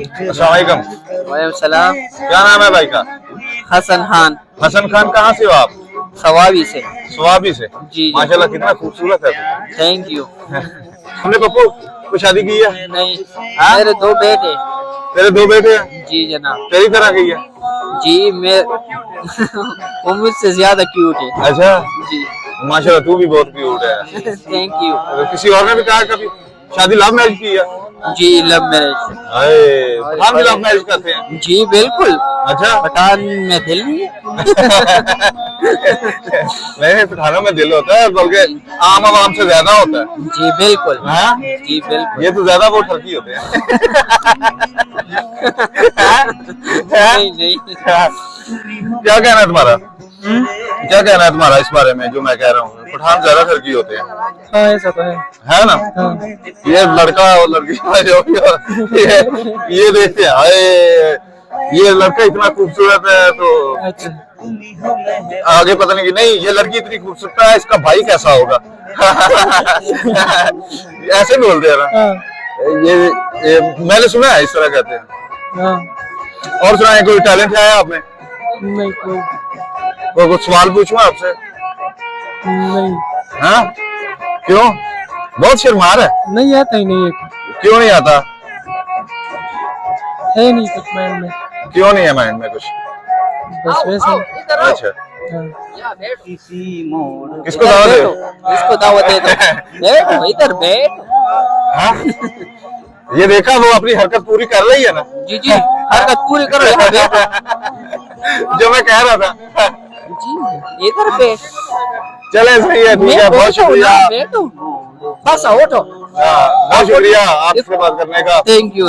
अस्सलाम वालेकुम। वालेकुम सलाम। क्या नाम है भाई का? हसन खान, हसन खान। कहाँ से हो आप? सवाबी से। स्वाबी से। जी। माशाल्लाह कितना खूबसूरत है तुम। Thank you. हमने पप्पू को शादी की है? नहीं, हाँ? मेरे दो बेटे। तेरे दो बेटे हैं? जी जनाब। तेरी तरह की है? जी मैं वो मुझसे ज्यादा क्यूट है। अच्छा। जी। माशाल्लाह तू भी बहुत क्यूट है। Thank you. तो किसी और ने भी कहा कभी शादी लव मैरिज की है? जी लव मैरिज। अरे पठान भी लव मैरिज करते हैं? जी बिल्कुल। अच्छा। पठान में दिल नहीं है। नहीं, पठानों में दिल होता है, बल्कि आम आवाम से ज्यादा होता है। जी बिल्कुल। हाँ? जी बिल्कुल। ये तो ज्यादा वो ठरकी होते हैं। नहीं नहीं। क्या कहना है तुम्हारा? क्या कहना है तुम्हारा इस बारे में जो मैं कह रहा हूँ? पठान ज्यादा ठरकी होते हैं। हाँ ऐसा तो है ना? हाँ। ये लड़का और लड़की जो भी हो, ये देखते हैं, हाय ये लड़का इतना खूबसूरत है तो अच्छा। आगे पता नहीं कि नहीं ये लड़की इतनी खूबसूरत है, इसका भाई कैसा होगा। ऐसे बोलते हैं ना। हाँ। ये मैंने सुना है इस तरह कहते हैं। हाँ। और सुना है कोई टैलेंट है आप में? नहीं कोई कुछ सवाल पूछूं आपसे? नहीं। हाँ? क्यों? बहुत शर्मार है। नहीं आता ही नहीं है। क्यों नहीं आता? है नहीं कुछ माइंड में। क्यों नहीं है माइंड में कुछ? बस वैसे। अच्छा। हाँ। किसको दावत दे? इसको दावत दे दो। बैठो इधर बैठ। हाँ? ये देखा वो अपनी हरकत पूरी कर रही है ना? जी जी हरकत पूरी करो इधर बैठो। जो मैं कह रहा था। जी इधर बैठ। चले सही है, ठीक है, बहुत शुक्रिया। बैठो बस उठो। हाँ, बहुत शुक्रिया आपसे बात करने का। Thank you.